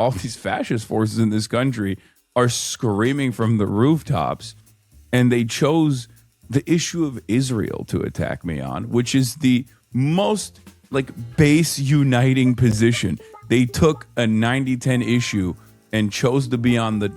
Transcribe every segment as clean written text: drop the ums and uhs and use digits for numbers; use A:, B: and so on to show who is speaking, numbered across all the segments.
A: all these fascist forces in this country are screaming from the rooftops, and they chose the issue of Israel to attack me on, which is the most base uniting position. They took a 90-10 issue and chose to be on the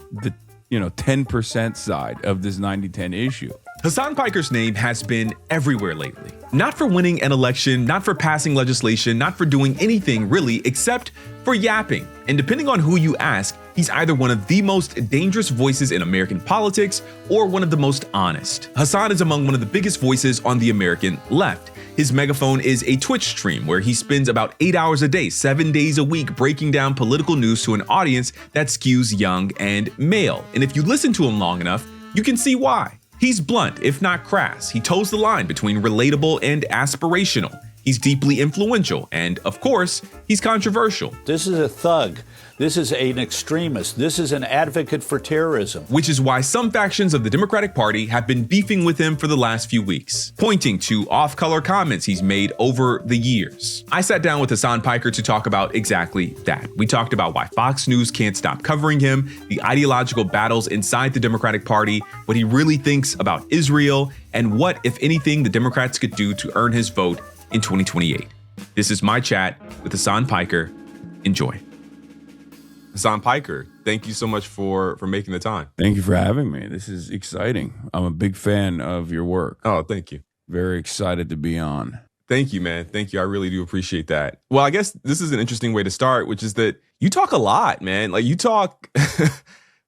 A: 10% side of this 90-10 issue.
B: Hasan Piker's name has been everywhere lately. Not for winning an election, not for passing legislation, not for doing anything really, except for yapping. And depending on who you ask, he's either one of the most dangerous voices in American politics or one of the most honest. Hasan is among one of the biggest voices on the American left. His Megaphone is a Twitch stream where he spends about 8 hours a day, 7 days a week, breaking down political news to an audience that skews young and male. And if you listen to him long enough, you can see why. He's blunt, if not crass. He toes the line between relatable and aspirational. He's deeply influential, and of course, he's controversial.
C: This is a thug. This is an extremist. This is an advocate for terrorism.
B: Which is why some factions of the Democratic Party have been beefing with him for the last few weeks, pointing to off-color comments he's made over the years. I sat down with Hasan Piker to talk about exactly that. We talked about why Fox News can't stop covering him, the ideological battles inside the Democratic Party, what he really thinks about Israel, and what, if anything, the Democrats could do to earn his vote in 2028. This is my chat with Hasan Piker. Enjoy. Hasan Piker, thank you so much for making the time.
A: Thank you for having me. This is exciting. I'm a big fan of your work.
B: Oh, thank you.
A: Very excited to be on.
B: Thank you, man. Thank you. I really do appreciate that. Well, I guess this is an interesting way to start, which is that you talk a lot, man. Like you talk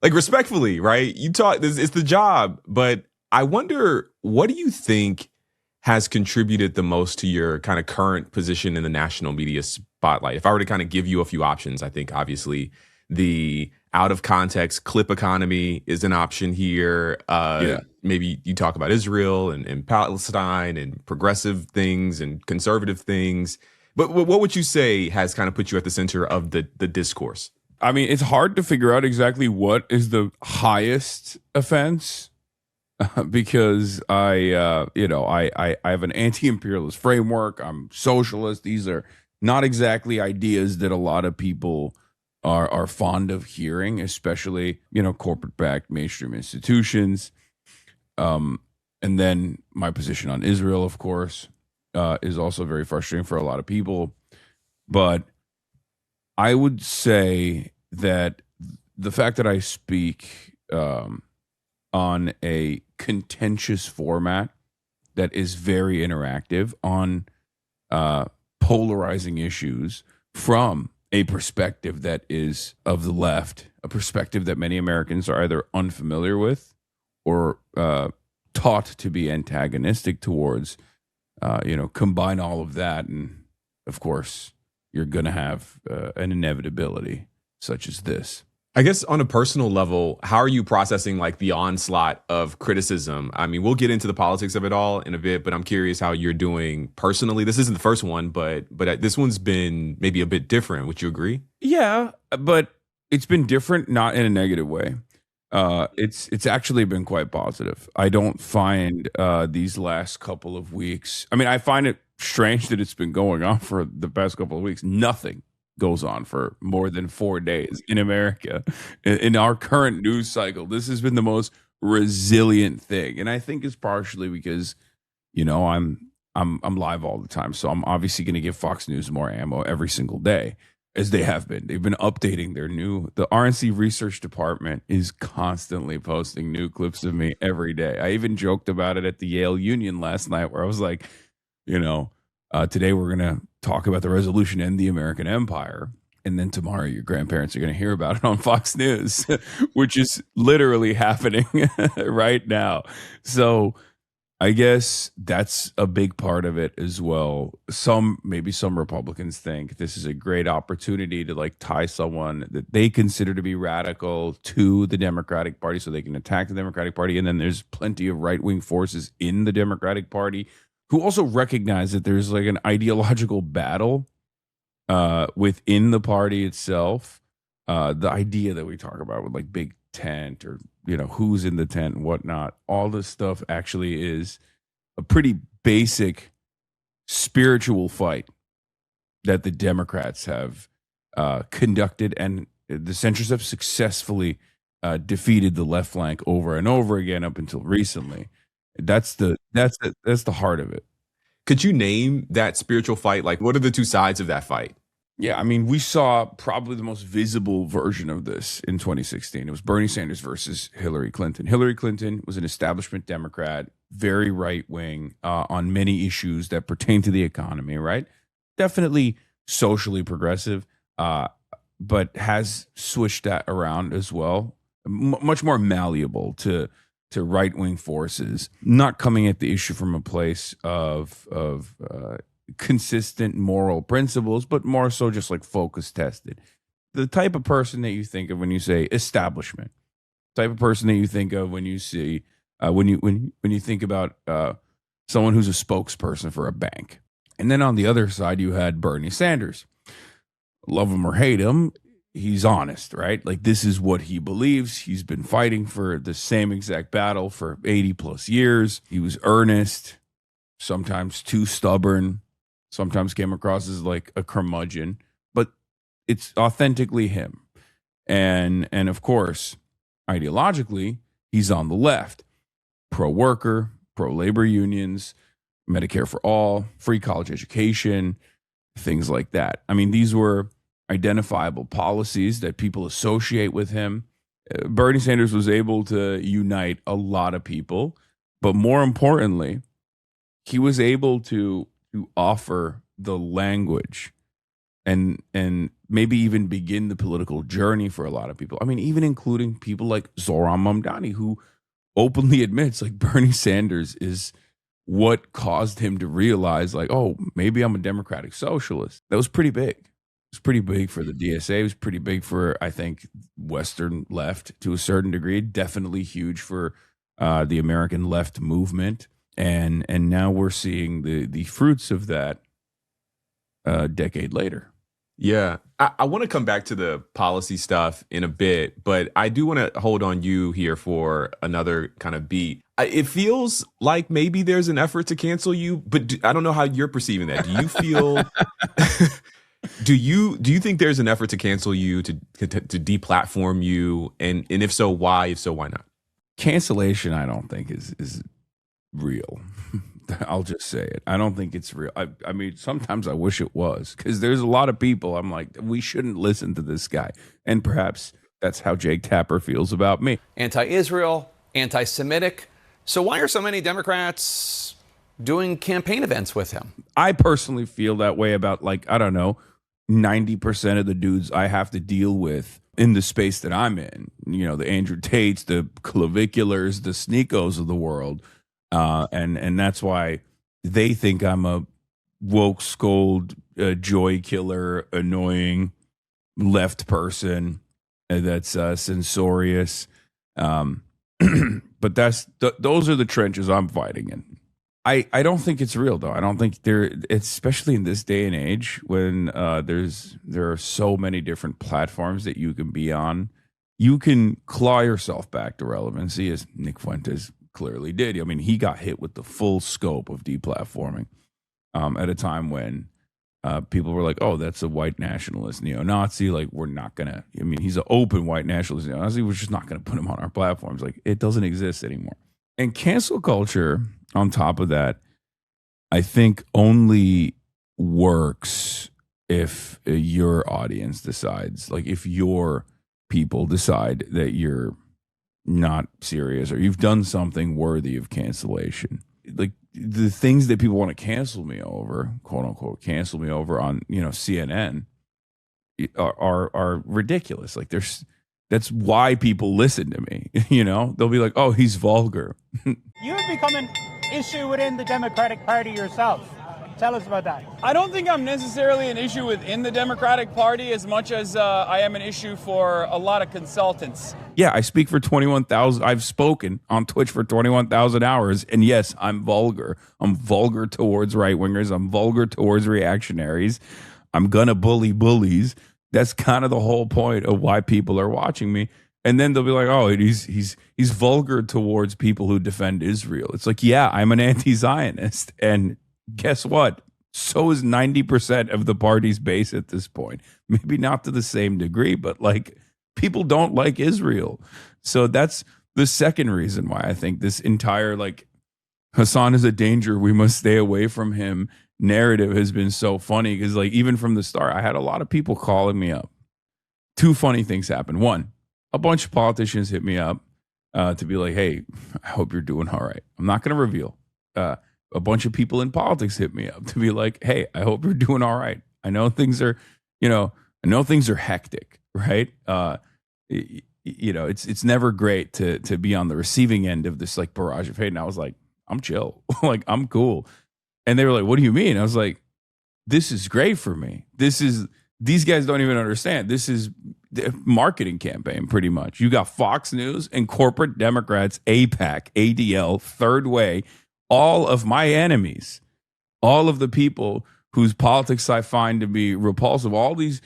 B: respectfully, right? You talk, it's the job. But I wonder, what do you think has contributed the most to your kind of current position in the national media spotlight? If I were to kind of give you a few options, I think obviously the out of context clip economy is an option here. Maybe you talk about Israel and Palestine and progressive things and conservative things. But what would you say has kind of put you at the center of the discourse?
A: I mean, it's hard to figure out exactly what is the highest offense. Because I have an anti-imperialist framework. I'm socialist. These are not exactly ideas that a lot of people are fond of hearing, especially, corporate-backed mainstream institutions. And then my position on Israel, of course, is also very frustrating for a lot of people. But I would say that the fact that I speak on a contentious format that is very interactive on polarizing issues from a perspective that is of the left, a perspective that many Americans are either unfamiliar with or taught to be antagonistic towards, combine all of that. And of course, you're going to have an inevitability such as this.
B: I guess on a personal level, how are you processing like the onslaught of criticism? I mean, we'll get into the politics of it all in a bit, but I'm curious how you're doing personally. This isn't the first one, but this one's been maybe a bit different. Would you agree?
A: Yeah, but it's been different, not in a negative way. It's actually been quite positive. I don't find these last couple of weeks. I mean, I find it strange that it's been going on for the past couple of weeks. Nothing goes on for more than 4 days in America. In our current news cycle, this has been the most resilient thing, and I think it's partially because, I'm live all the time, so I'm obviously going to give Fox News more ammo every single day, as they have been. They've been updating the RNC research department is constantly posting new clips of me every day. I even joked about it at the Yale Union last night, where I was like, today we're going to talk about the resolution and the American empire. And then tomorrow your grandparents are going to hear about it on Fox News, which is literally happening right now. So I guess that's a big part of it as well. Maybe some Republicans think this is a great opportunity to tie someone that they consider to be radical to the Democratic Party so they can attack the Democratic Party. And then there's plenty of right-wing forces in the Democratic Party who also recognize that there's an ideological battle within the party itself. The idea that we talk about with big tent or, who's in the tent and whatnot, all this stuff actually is a pretty basic spiritual fight that the Democrats have conducted and The centrists have successfully defeated the left flank over and over again up until recently. That's the heart of it.
B: Could you name that spiritual fight? Like, what are the two sides of that fight?
A: Yeah, I mean, we saw probably the most visible version of this in 2016. It was Bernie Sanders versus Hillary Clinton. Hillary Clinton was an establishment Democrat, very right wing on many issues that pertain to the economy, right? Definitely socially progressive, but has switched that around as well. Much more malleable to right wing forces, not coming at the issue from a place of consistent moral principles, but more so just like focus tested. The type of person that you think of when you say establishment, type of person that you think of when you see when you think about someone who's a spokesperson for a bank. And then on the other side, you had Bernie Sanders. Love him or hate him, he's honest, right? Like, this is what he believes. He's been fighting for the same exact battle for 80 plus years. He was earnest, sometimes too stubborn, sometimes came across as like a curmudgeon, but it's authentically him. And of course, ideologically, he's on the left, pro-worker, pro-labor unions, Medicare for all, free college education, things like that. I mean, these were identifiable policies that people associate with him. Bernie Sanders was able to unite a lot of people, but more importantly, he was able to offer the language and maybe even begin the political journey for a lot of people. I mean, even including people like Zohran Mamdani, who openly admits like Bernie Sanders is what caused him to realize like, oh, maybe I'm a democratic socialist. That was pretty big. It was pretty big for the DSA. It was pretty big for, I think, Western left to a certain degree. Definitely huge for the American left movement. And now we're seeing the fruits of that a decade later.
B: Yeah, I want to come back to the policy stuff in a bit, but I do want to hold on you here for another kind of beat. It feels like maybe there's an effort to cancel you, but I don't know how you're perceiving that. Do you feel? do you think there's an effort to cancel you, to deplatform you, and if so, why? If so, why not?
A: Cancellation, I don't think is real. I'll just say it. I don't think it's real. I mean, sometimes I wish it was, because there's a lot of people I'm like, we shouldn't listen to this guy. And perhaps that's how Jake Tapper feels about me.
D: Anti-Israel, anti-Semitic. So why are so many Democrats doing campaign events with him?
A: I personally feel that way about, like, I don't know, 90% of the dudes I have to deal with in the space that I'm in. You know, the Andrew Tates, the Claviculars, the Sneakos of the world. And that's why they think I'm a woke, scold, joy killer, annoying left person that's censorious. But those are the trenches I'm fighting in. I don't think it's real, though. I don't think especially in this day and age when there are so many different platforms that you can be on. You can claw yourself back to relevancy, as Nick Fuentes clearly did. I mean, he got hit with the full scope of deplatforming at a time when people were like, oh, that's a white nationalist neo-Nazi. Like, we're not going to, I mean, he's an open white nationalist neo-Nazi. We're just not going to put him on our platforms. Like, it doesn't exist anymore. And cancel culture, on top of that, I think only works if your audience decides, like if your people decide that you're not serious or you've done something worthy of cancellation. Like the things that people want to cancel me over, quote unquote, cancel me over on, CNN are ridiculous. Like that's why people listen to me. They'll be like, oh, he's vulgar.
E: You have become an issue within the Democratic Party yourself. Tell us about that.
F: I don't think I'm necessarily an issue within the Democratic Party as much as I am an issue for a lot of consultants.
A: Yeah, I speak for 21,000. I've spoken on Twitch for 21,000 hours. And yes, I'm vulgar. I'm vulgar towards right-wingers. I'm vulgar towards reactionaries. I'm going to bully bullies. That's kind of the whole point of why people are watching me. And then they'll be like, oh, he's vulgar towards people who defend Israel. It's like, yeah, I'm an anti-Zionist. And guess what? So is 90% of the party's base at this point. Maybe not to the same degree, but like people don't like Israel. So that's the second reason why I think this entire like Hasan is a danger, we must stay away from him narrative has been so funny, because like even from the start, I had a lot of people calling me up. Two funny things happened. One, a bunch of politicians hit me up to be like, hey, I hope you're doing all right. I'm not going to reveal. A bunch of people in politics hit me up to be like, hey, I hope you're doing all right. I know things are, hectic, right? It's never great to be on the receiving end of this like barrage of hate. And I was like, I'm chill. Like, I'm cool. And they were like, what do you mean? I was like, this is great for me. These guys don't even understand. This is the marketing campaign, pretty much. You got Fox News and corporate Democrats, AIPAC, ADL, Third Way, all of my enemies, all of the people whose politics I find to be repulsive, all these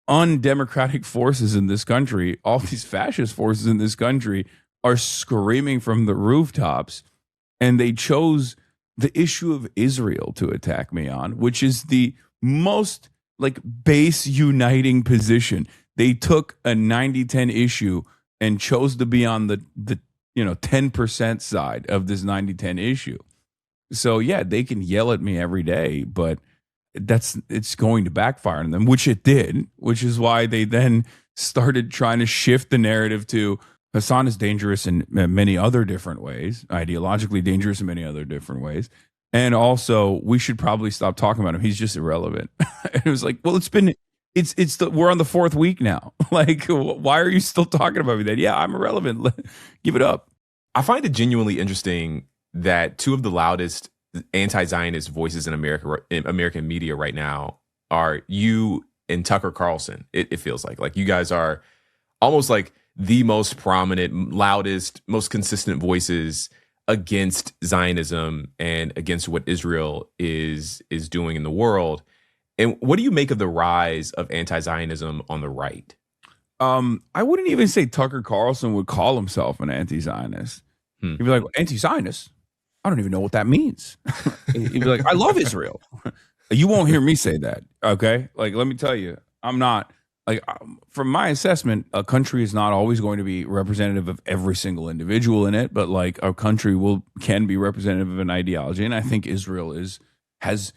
A: undemocratic forces in this country, all these fascist forces in this country are screaming from the rooftops. And they chose the issue of Israel to attack me on, which is the most like base uniting position. They took a 90-10 issue and chose to be on the 10% side of this 90-10 issue. So yeah, they can yell at me every day, but it's going to backfire on them, which it did, which is why they then started trying to shift the narrative to Hasan is dangerous in many other different ways, ideologically dangerous in many other different ways. And also, we should probably stop talking about him. He's just irrelevant. And it was like, well, we're on the fourth week now. Like, why are you still talking about me then? Yeah, I'm irrelevant. Give it up.
B: I find it genuinely interesting that two of the loudest anti-Zionist voices in American media right now are you and Tucker Carlson. It feels like you guys are almost like the most prominent, loudest, most consistent voices against Zionism and against what Israel is doing in the world. And what do you make of the rise of anti-Zionism on the right?
A: I wouldn't even say Tucker Carlson would call himself an anti-Zionist. He'd be like, anti-Zionist? I don't even know what that means. He'd be like, I love Israel. You won't hear me say that, okay? Like, let me tell you, I'm not... Like, from my assessment, a country is not always going to be representative of every single individual in it, but like a country can be representative of an ideology. And I think Israel has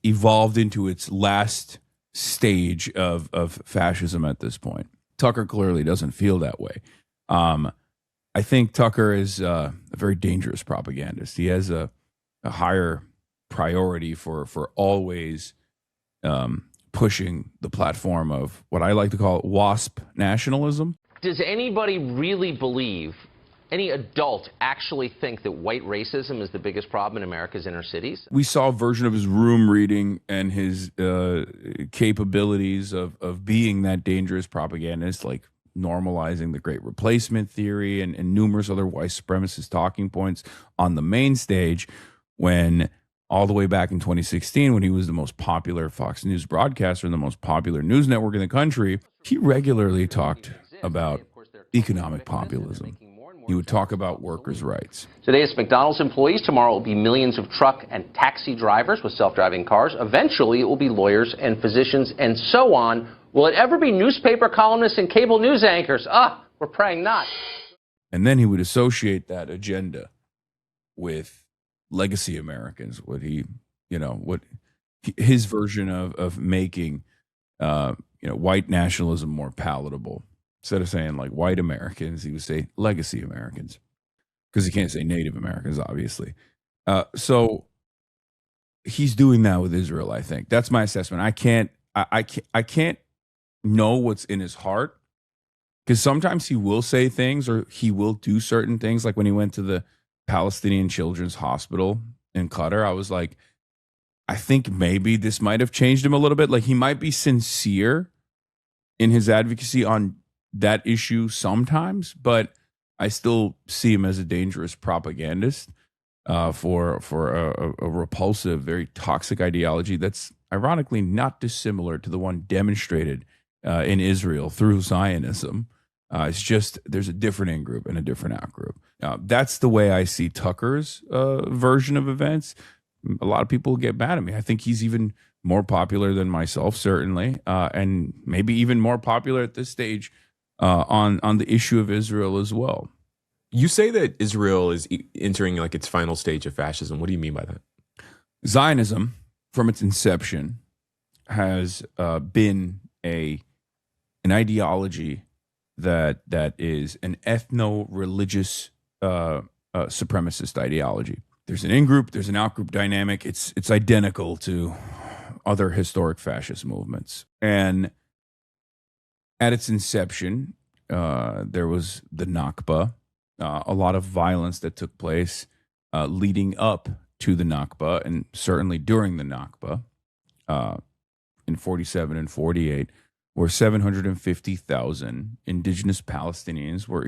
A: evolved into its last stage of fascism at this point. Tucker clearly doesn't feel that way. I think Tucker is a very dangerous propagandist. He has a higher priority for always pushing the platform of what I like to call WASP nationalism.
G: Does anybody really believe, any adult actually think that white racism is the biggest problem in America's inner cities?
A: We saw a version of his room reading and his capabilities of being that dangerous propagandist, like normalizing the Great Replacement theory and numerous other white supremacist talking points on the main stage, when all the way back in 2016, when he was the most popular Fox News broadcaster and the most popular news network in the country, he regularly talked about economic populism. He would talk about workers' rights.
G: Today it's McDonald's employees. Tomorrow it will be millions of truck and taxi drivers with self-driving cars. Eventually it will be lawyers and physicians and so on. Will it ever be newspaper columnists and cable news anchors? We're praying not.
A: And then he would associate that agenda with legacy Americans, his version of making white nationalism more palatable. Instead of saying like white Americans, he would say legacy Americans, because he can't say Native Americans, obviously. So he's doing that with Israel. I think that's my assessment. I can't know what's in his heart, because sometimes he will say things or he will do certain things. Like when he went to the Palestinian Children's Hospital in Qatar, I was like, I think maybe this might have changed him a little bit. Like he might be sincere in his advocacy on that issue sometimes, but I still see him as a dangerous propagandist for a repulsive, very toxic ideology that's ironically not dissimilar to the one demonstrated in Israel through Zionism. It's just there's a different in-group and a different out-group. That's the way I see Tucker's version of events. A lot of people get mad at me. I think he's even more popular than myself, certainly, and maybe even more popular at this stage on the issue of Israel as well.
B: You say that Israel is entering like its final stage of fascism. What do you mean by that?
A: Zionism, from its inception, has been an ideology that is an ethno-religious supremacist ideology. There's an in-group, there's an out-group dynamic. It's identical to other historic fascist movements. And at its inception, there was the Nakba, a lot of violence that took place leading up to the Nakba, and certainly during the Nakba in 47 and 48, where 750,000 indigenous Palestinians were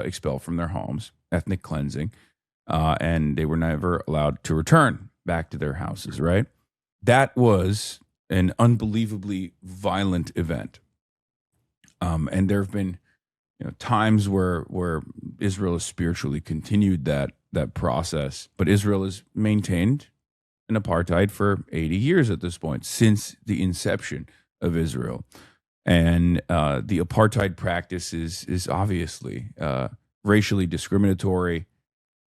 A: expelled from their homes, ethnic cleansing, and they were never allowed to return back to their houses, right? That was an unbelievably violent event. And there have been times where Israel has spiritually continued that process, but Israel has maintained an apartheid for 80 years at this point, since the inception of Israel. And the apartheid practice is obviously racially discriminatory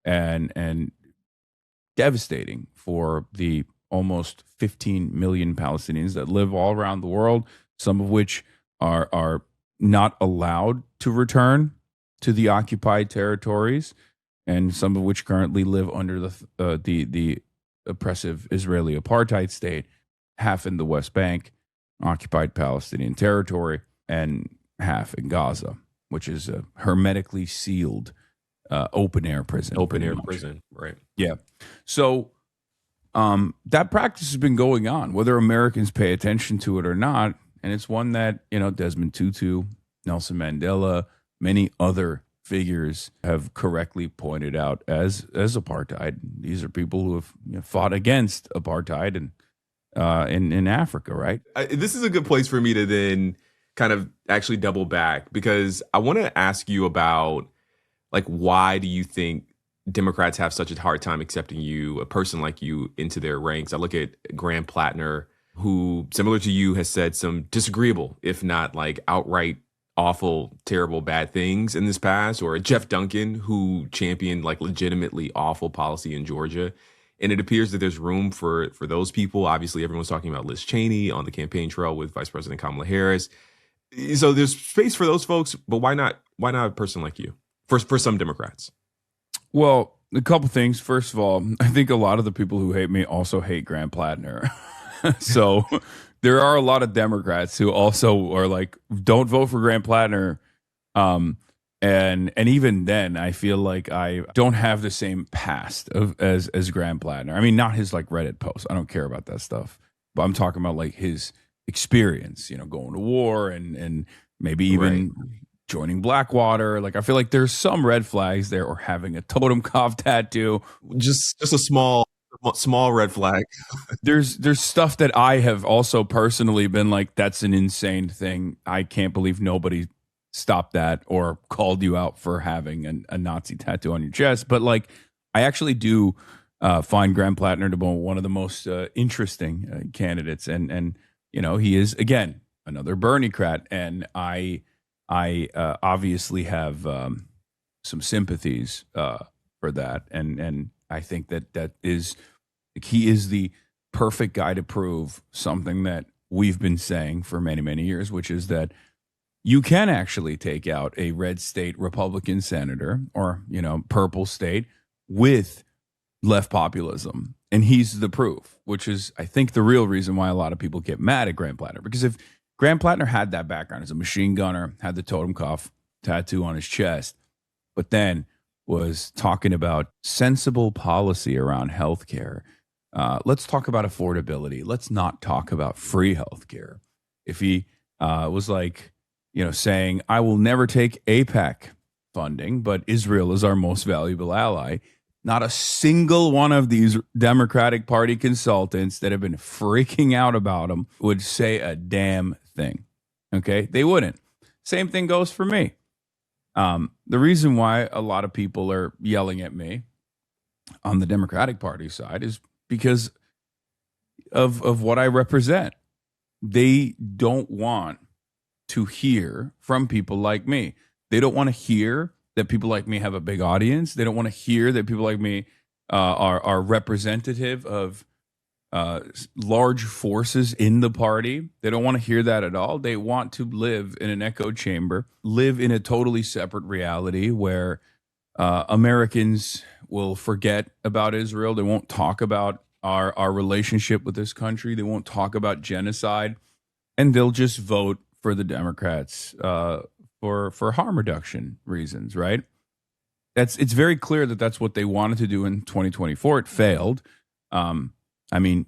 A: and devastating for the almost 15 million Palestinians that live all around the world, some of which are not allowed to return to the occupied territories, and some of which currently live under the oppressive Israeli apartheid state, half in the West Bank, occupied Palestinian territory, and half in Gaza, which is a hermetically sealed open-air prison.
B: Open-air prison, right.
A: Yeah. So that practice has been going on, whether Americans pay attention to it or not. And it's one that, Desmond Tutu, Nelson Mandela, many other figures have correctly pointed out as apartheid. These are people who have fought against apartheid and in Africa, right?
B: This is a good place for me to then kind of actually double back, because I want to ask you about, like, why do you think Democrats have such a hard time accepting you, a person like you, into their ranks? I look at Graham Plattner, who, similar to you, has said some disagreeable, if not like outright awful, terrible, bad things in this past, or Jeff Duncan, who championed like legitimately awful policy in Georgia. And it appears that there's room for those people. Obviously, everyone's talking about Liz Cheney on the campaign trail with Vice President Kamala Harris. So there's space for those folks, but why not a person like you for some Democrats?
A: Well, a couple things. First of all, I think a lot of the people who hate me also hate Graham Plattner. So there are a lot of Democrats who also are like, don't vote for Graham Plattner. And even then, I feel like I don't have the same past as Graham Plattner. I mean, not his like Reddit posts. I don't care about that stuff. But I'm talking about like his experience, going to war and maybe even joining Blackwater. Like, I feel like there's some red flags there, or having a totem cough tattoo.
B: Just a small red flag.
A: There's stuff that I have also personally been like, that's an insane thing. I can't believe nobody stopped that or called you out for having a Nazi tattoo on your chest. But like, I actually do find Graham Plattner to be one of the most interesting candidates. And he is, again, another Bernie-crat. And I obviously have some sympathies for that. And I think that is, he is the perfect guy to prove something that we've been saying for many, many years, which is that you can actually take out a red state Republican senator or, purple state with left populism. And he's the proof, which is, I think, the real reason why a lot of people get mad at Graham Plattner. Because if Graham Plattner had that background as a machine gunner, had the totem cough tattoo on his chest, but then was talking about sensible policy around healthcare. Let's talk about affordability. Let's not talk about free healthcare. If he was like, saying, I will never take AIPAC funding, but Israel is our most valuable ally, not a single one of these Democratic Party consultants that have been freaking out about him would say a damn thing. Okay? They wouldn't. Same thing goes for me. The reason why a lot of people are yelling at me on the Democratic Party side is because of what I represent. They don't want to hear from people like me. They don't want to hear that people like me have a big audience. They don't want to hear that people like me are representative of large forces in the party. They don't want to hear that at all. They want to live in an echo chamber, live in a totally separate reality where Americans will forget about Israel. They won't talk about our relationship with this country. They won't talk about genocide, and they'll just vote for the Democrats for harm reduction reasons, right? It's very clear that that's what they wanted to do in 2024. It failed. I mean,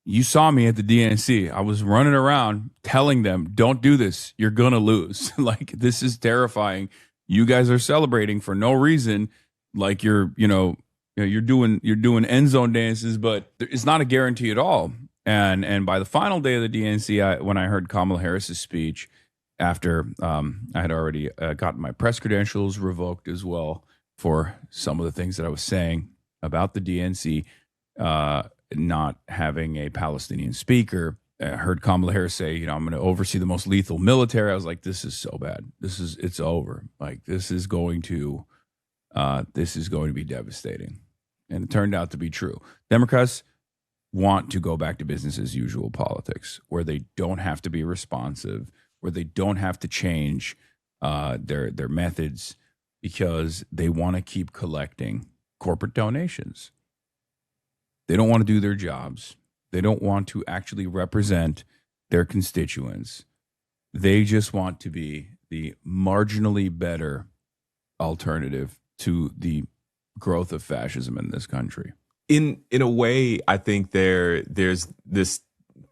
A: you saw me at the DNC. I was running around telling them, don't do this. You're going to lose. Like, this is terrifying. You guys are celebrating for no reason. Like you're doing end zone dances, but it's not a guarantee at all. And by the final day of the DNC, when I heard Kamala Harris's speech, after I had already gotten my press credentials revoked as well for some of the things that I was saying about the DNC, not having a Palestinian speaker. I heard Kamala Harris say, I'm going to oversee the most lethal military. I was like, this is so bad. It's over. Like, this is going to be devastating. And it turned out to be true. Democrats want to go back to business as usual politics, where they don't have to be responsive, where they don't have to change their methods, because they want to keep collecting corporate donations. They don't want to do their jobs. They don't want to actually represent their constituents. They just want to be the marginally better alternative to the growth of fascism in this country.
B: In a way, I think there's this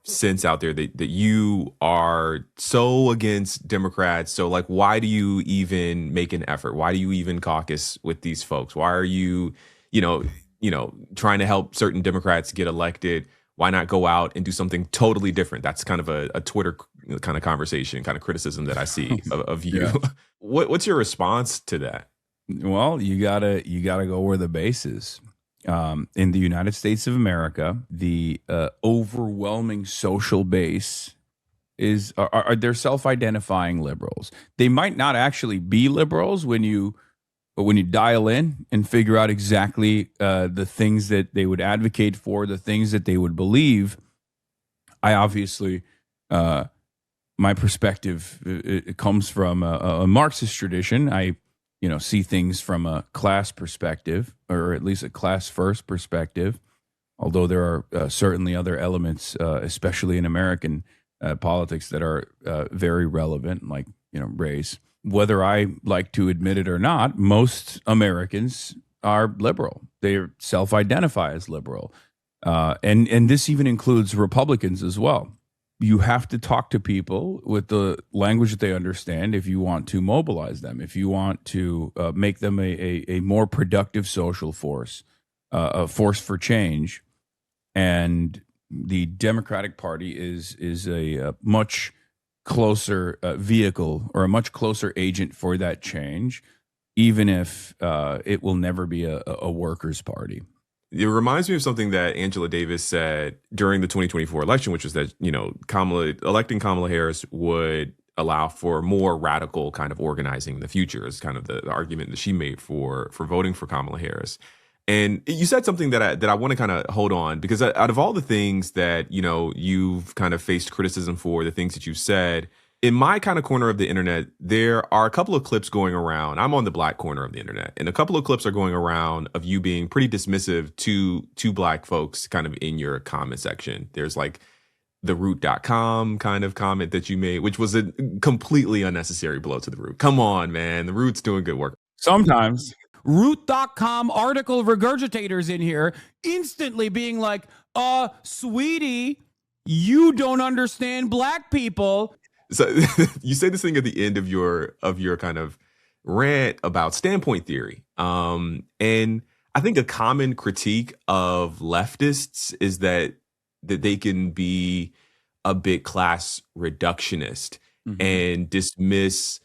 B: sense out there that you are so against Democrats. So, like, why do you even make an effort? Why do you even caucus with these folks? Why are you, trying to help certain Democrats get elected? Why not go out and do something totally different? That's kind of a Twitter kind of conversation, kind of criticism that I see of you. Yeah. What's your response to that?
A: Well, you gotta go where the base is. In the United States of America, the overwhelming social base are they're self-identifying liberals. They might not actually be liberals but when you dial in and figure out exactly the things that they would advocate for, the things that they would believe, I obviously, my perspective, it comes from a Marxist tradition. I see things from a class perspective, or at least a class first perspective, although there are certainly other elements, especially in American politics, that are very relevant, like, race. Whether I like to admit it or not, most Americans are liberal. They self-identify as liberal. And this even includes Republicans as well. You have to talk to people with the language that they understand if you want to mobilize them, if you want to make them a more productive social force, a force for change. And the Democratic Party is a much closer vehicle, or a much closer agent for that change, even if it will never be a workers' party.
B: It reminds me of something that Angela Davis said during the 2024 election, which was that, electing Kamala Harris would allow for more radical kind of organizing in the future, is kind of the argument that she made for voting for Kamala Harris. And you said something that I want to kind of hold on, because out of all the things that, you've kind of faced criticism for, the things that you said, in my kind of corner of the internet, there are a couple of clips going around. I'm on the black corner of the internet, and a couple of clips are going around of you being pretty dismissive to black folks kind of in your comment section. There's like the root.com kind of comment that you made, which was a completely unnecessary blow to the Root. Come on, man. The Root's doing good work.
A: Sometimes.
H: Root.com article regurgitators in here instantly being like, sweetie, you don't understand black people.
B: So you say this thing at the end of your kind of rant about standpoint theory. And I think a common critique of leftists is that they can be a bit class reductionist and dismiss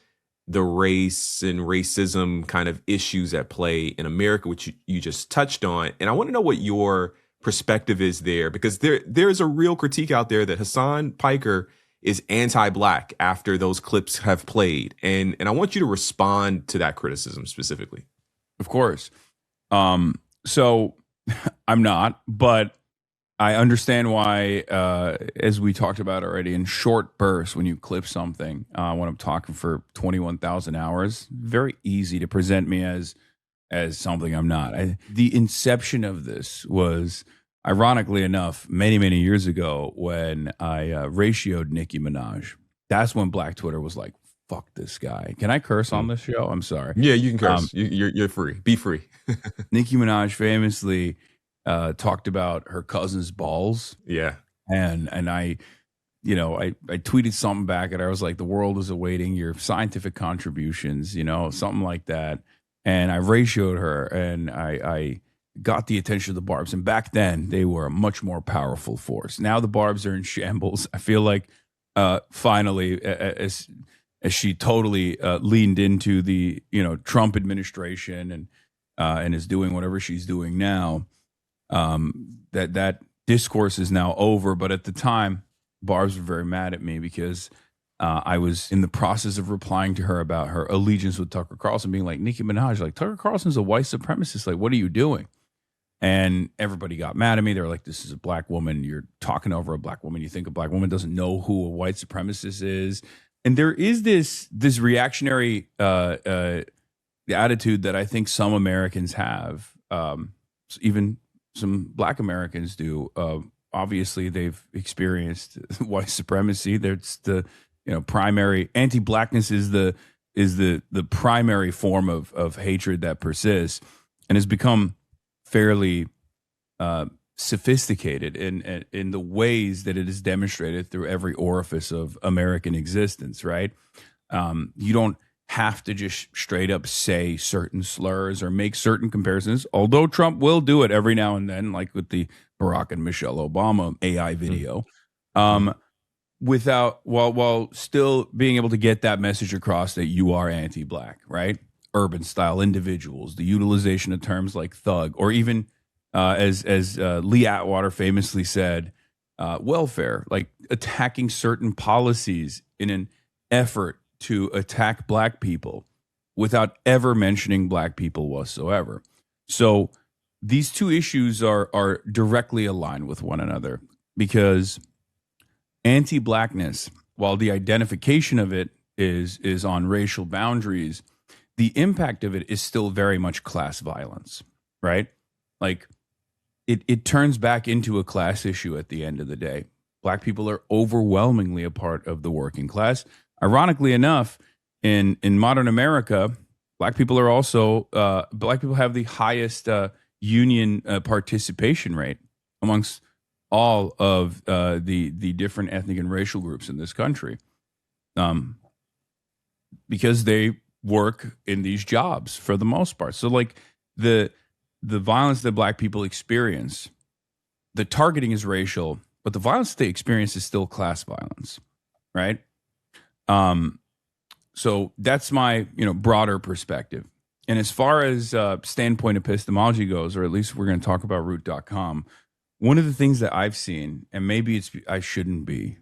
B: the race and racism kind of issues at play in America, which you just touched on. And I want to know what your perspective is there, because there's a real critique out there that Hasan Piker is anti-black after those clips have played. And I want you to respond to that criticism specifically.
A: Of course. So I'm not, but I understand why, as we talked about already, in short bursts, when you clip something, when I'm talking for 21,000 hours, very easy to present me as something I'm not. The inception of this was, ironically enough, many, many years ago when I ratioed Nicki Minaj. That's when Black Twitter was like, fuck this guy. Can I curse on this show? I'm sorry.
B: Yeah, you can curse. You're free. Be free.
A: Nicki Minaj famously talked about her cousin's balls.
B: Yeah.
A: And I tweeted something back, and I was like, the world is awaiting your scientific contributions, something like that. And I ratioed her, and I got the attention of the Barbs. And back then, they were a much more powerful force. Now the Barbs are in shambles. I feel like finally, as she totally leaned into the Trump administration and is doing whatever she's doing now, that discourse is now over. But at the time, Barbs were very mad at me because I was in the process of replying to her about her allegiance with Tucker Carlson, being like, Nicki Minaj, like, Tucker Carlson's a white supremacist. Like, what are you doing? And everybody got mad at me. They were like, this is a black woman. You're talking over a black woman. You think a black woman doesn't know who a white supremacist is. And there is this reactionary attitude that I think some Americans have, even some black Americans do. Obviously, they've experienced white supremacy. There's the primary anti-blackness is the primary form of hatred that persists and has become fairly sophisticated in the ways that it is demonstrated through every orifice of American existence. Right? You don't have to just straight up say certain slurs or make certain comparisons, although Trump will do it every now and then, like with the Barack and Michelle Obama AI video, while still being able to get that message across that you are anti-black, right? Urban style individuals, the utilization of terms like thug, or even as Lee Atwater famously said, welfare, like attacking certain policies in an effort to attack black people without ever mentioning black people whatsoever. So these two issues are directly aligned with one another, because anti-blackness, while the identification of it is on racial boundaries, the impact of it is still very much class violence, right? Like it turns back into a class issue at the end of the day. Black people are overwhelmingly a part of the working class. Ironically enough, in modern America, black people are also black people have the highest union participation rate amongst all of the different ethnic and racial groups in this country, because they work in these jobs for the most part. So, like the violence that black people experience, the targeting is racial, but the violence they experience is still class violence, right? So that's my, broader perspective. And as far as standpoint epistemology goes, or at least we're going to talk about root.com, one of the things that I've seen, and maybe I shouldn't be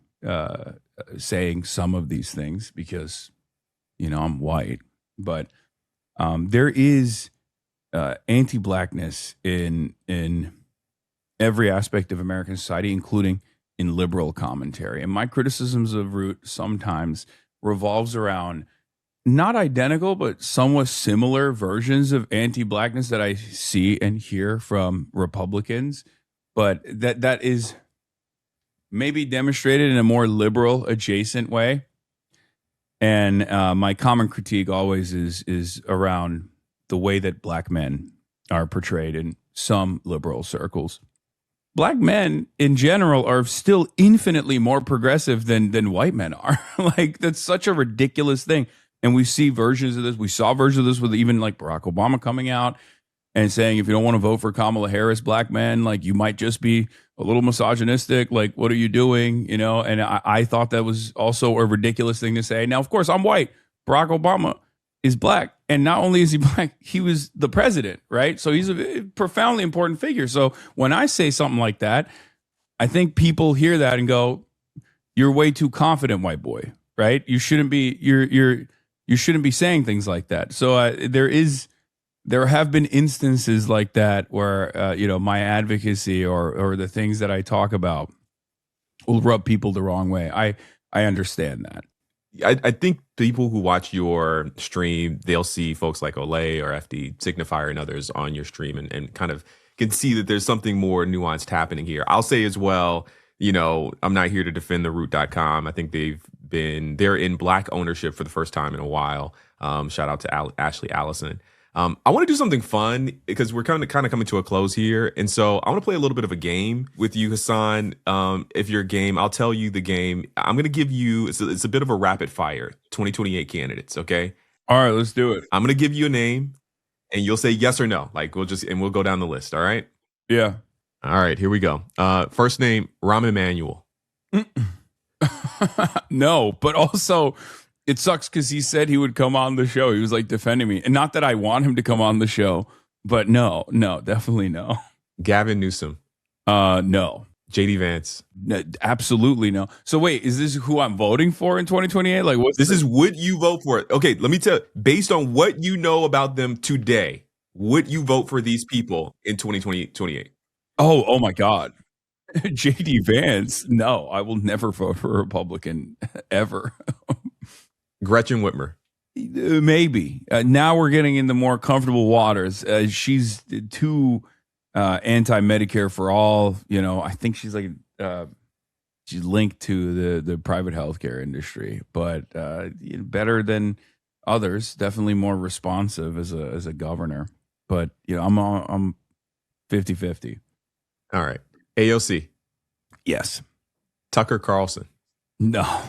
A: saying some of these things because, I'm white, but there is anti-blackness in every aspect of American society, including in liberal commentary. And my criticisms of Root sometimes revolves around not identical, but somewhat similar versions of anti-blackness that I see and hear from Republicans, but that is maybe demonstrated in a more liberal adjacent way. And my common critique always is around the way that black men are portrayed in some liberal circles. Black men in general are still infinitely more progressive than white men are. Like, that's such a ridiculous thing. And we see versions of this. We saw versions of this with even like Barack Obama coming out and saying, if you don't want to vote for Kamala Harris, black men, like, you might just be a little misogynistic. Like, what are you doing? And I thought that was also a ridiculous thing to say. Now, of course, I'm white. Barack Obama is black. And not only is he black, he was the president, right? So he's a profoundly important figure. So when I say something like that, I think people hear that and go, you're way too confident, white boy, right? You shouldn't be, you shouldn't be saying things like that. So there have been instances like that where, my advocacy or the things that I talk about will rub people the wrong way. I understand that.
B: I think people who watch your stream, they'll see folks like Olay or FD Signifier and others on your stream and kind of can see that there's something more nuanced happening here. I'll say as well, I'm not here to defend the root.com. I think they're in Black ownership for the first time in a while. Shout out to Ashley Allison. I want to do something fun because we're kind of coming to a close here. And so I want to play a little bit of a game with you, Hasan. If you're game, I'll tell you the game. I'm going to give you, it's a bit of a rapid fire, 2028 candidates, okay?
A: All right, let's do it.
B: I'm going to give you a name and you'll say yes or no. Like we'll go down the list, all right?
A: Yeah.
B: All right, here we go. First name, Rahm Emanuel.
A: No, but also it sucks because he said he would come on the show. He was like defending me. And not that I want him to come on the show, but no, definitely no.
B: Gavin Newsom.
A: No.
B: JD Vance.
A: No, absolutely no. So wait, is this who I'm voting for in 2028? Like, what's
B: this? Is would you vote for it? Okay, let me tell you, based on what you know about them today, would you vote for these people in 2028?
A: Oh my God. JD Vance. No, I will never vote for a Republican ever.
B: Gretchen Whitmer.
A: Maybe. Now we're getting into more comfortable waters. She's too anti-Medicare for all. I think she's like she's linked to the private healthcare industry, but better than others. Definitely more responsive as a governor. But I'm 50-50.
B: All right. AOC.
A: Yes.
B: Tucker Carlson.
A: No.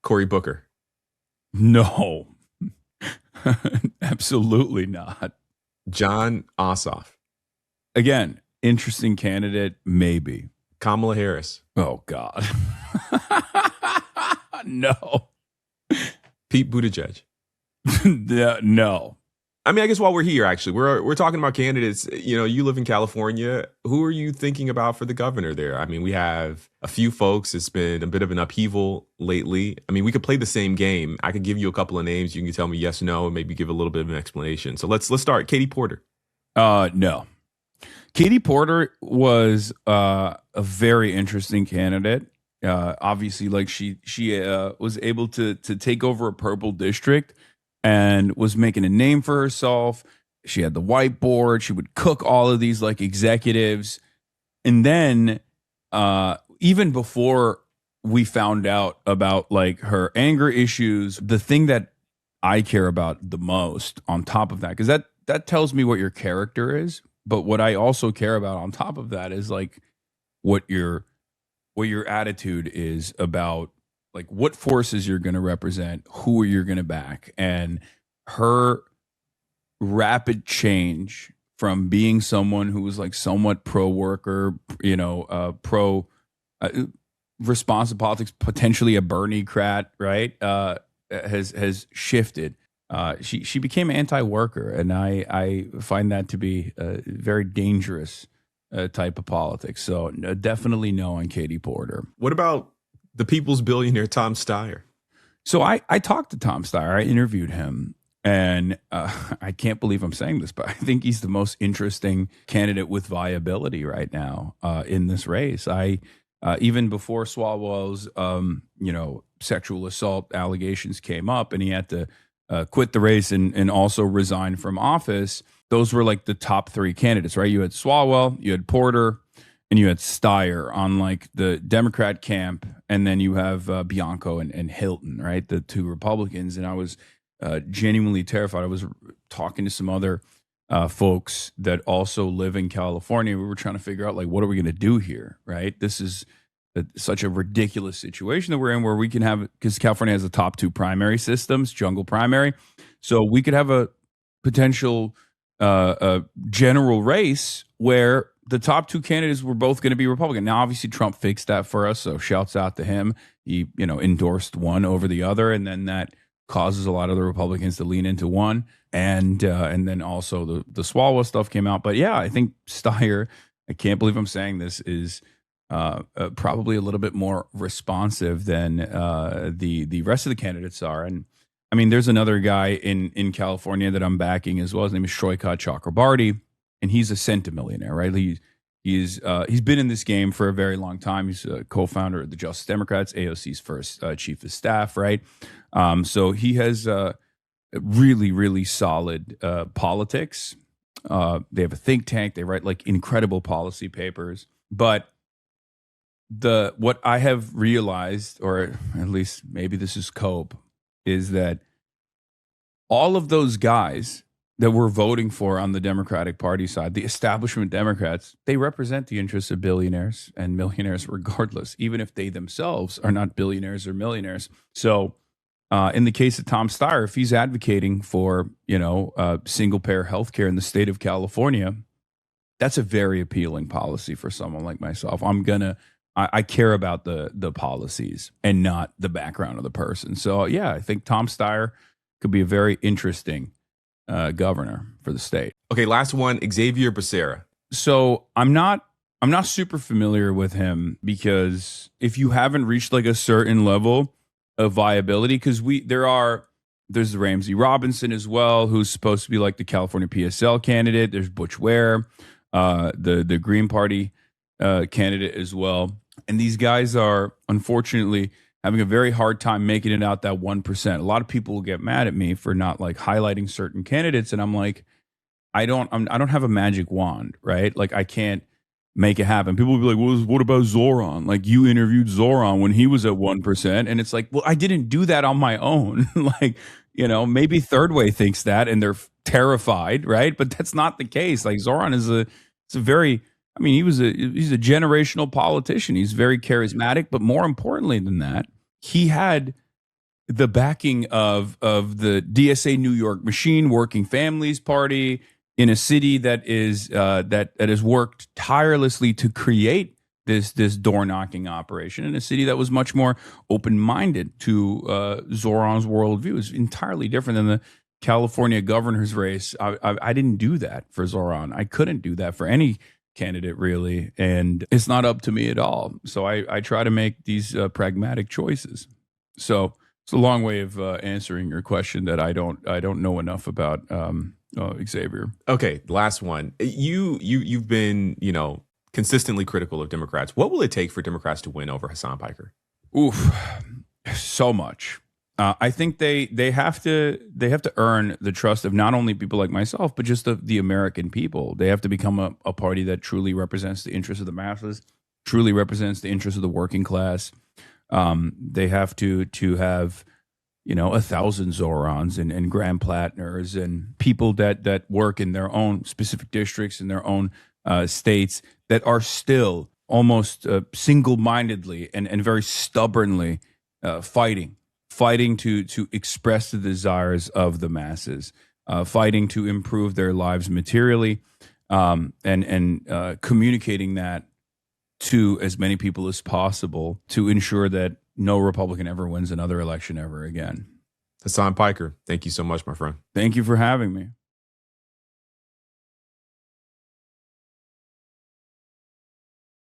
B: Cory Booker.
A: No. Absolutely not.
B: John Ossoff.
A: Again, interesting candidate, maybe.
B: Kamala Harris.
A: Oh, God. No.
B: Pete Buttigieg.
A: No.
B: I mean, I guess while we're here, actually, we're talking about candidates. You live in California. Who are you thinking about for the governor there? I mean, we have a few folks. It's been a bit of an upheaval lately. I mean, we could play the same game. I could give you a couple of names. You can tell me yes, no, and maybe give a little bit of an explanation. So let's start. Katie Porter.
A: No. Katie Porter was a very interesting candidate. Obviously, like she was able to take over a purple district and was making a name for herself. She had the whiteboard. She would cook all of these like executives. And then even before we found out about like her anger issues, the thing that I care about the most on top of that, because that tells me what your character is. But what I also care about on top of that is like what your attitude is about like what forces you're going to represent, who you're going to back. And her rapid change from being someone who was like somewhat pro-worker, pro responsive politics, potentially a Bernie-crat, right? Has shifted. She became anti-worker, and I find that to be a very dangerous type of politics. So definitely no on Katie Porter.
B: What about the people's billionaire, Tom Steyer?
A: So I talked to Tom Steyer. I interviewed him, and I can't believe I'm saying this, but I think he's the most interesting candidate with viability right now in this race. Even before Swalwell's, sexual assault allegations came up, and he had to quit the race and also resign from office. Those were like the top three candidates, right? You had Swalwell, you had Porter, and you had Steyer on like the Democrat camp, and then you have Bianco and Hilton, right? The two Republicans. And I was genuinely terrified. I was talking to some other folks that also live in California. We were trying to figure out like, what are we going to do here, right? This is such a ridiculous situation that we're in, where we can have, because California has the top two primary systems, jungle primary. So we could have a potential general race where the top two candidates were both going to be Republican. Now, obviously, Trump fixed that for us, so shouts out to him. He, endorsed one over the other, and then that causes a lot of the Republicans to lean into one. And then also the Swalwell stuff came out. But yeah, I think Steyer, I can't believe I'm saying this, is probably a little bit more responsive than the rest of the candidates are. And I mean, there's another guy in California that I'm backing as well. His name is Shoykat Chakrabarty, and he's a centimillionaire, right? He's been in this game for a very long time. He's a co-founder of the Justice Democrats, AOC's first chief of staff, right? So he has really, really solid politics. They have a think tank. They write like incredible policy papers. But what I have realized, or at least maybe this is cope, is that all of those guys that we're voting for on the Democratic Party side, the establishment Democrats, they represent the interests of billionaires and millionaires regardless, even if they themselves are not billionaires or millionaires. So in the case of Tom Steyer, if he's advocating for, single-payer healthcare in the state of California, that's a very appealing policy for someone like myself. I care about the policies and not the background of the person. So yeah, I think Tom Steyer could be a very interesting governor for the state.
B: Okay, last one, Xavier Becerra.
A: So I'm not super familiar with him, because if you haven't reached like a certain level of viability, because there's the Ramsey Robinson as well, who's supposed to be like the California PSL candidate. There's Butch Ware, the Green Party candidate as well. And these guys are unfortunately having a very hard time making it out that 1%. A lot of people will get mad at me for not like highlighting certain candidates, and I'm like, I don't have a magic wand, right? Like I can't make it happen. People will be like, well, what about Zoran? Like you interviewed Zoran when he was at 1%. And it's like, well, I didn't do that on my own. Like, maybe Third Way thinks that and they're terrified, right? But that's not the case. Like Zoran he's a generational politician. He's very charismatic, but more importantly than that, he had the backing of the DSA New York machine, Working Families Party, in a city that has worked tirelessly to create this door knocking operation, in a city that was much more open minded to Zoran's worldview. It's entirely different than the California governor's race. I didn't do that for Zoran. I couldn't do that for any candidate really, and it's not up to me at all. So I try to make these pragmatic choices. So it's a long way of answering your question that I don't know enough about Xavier.
B: Okay, last one. You've been consistently critical of Democrats. What will it take for Democrats to win over Hasan Piker?
A: Oof, so much. I think they have to earn the trust of not only people like myself, but just the American people. They have to become a party that truly represents the interests of the masses, truly represents the interests of the working class. They have to have 1,000 Zorans and Grand Plattners and people that work in their own specific districts in their own states that are still almost single-mindedly and very stubbornly fighting to express the desires of the masses, fighting to improve their lives materially, and communicating that to as many people as possible to ensure that no Republican ever wins another election ever again.
B: Hasan Piker, thank you so much, my friend.
A: Thank you for having me.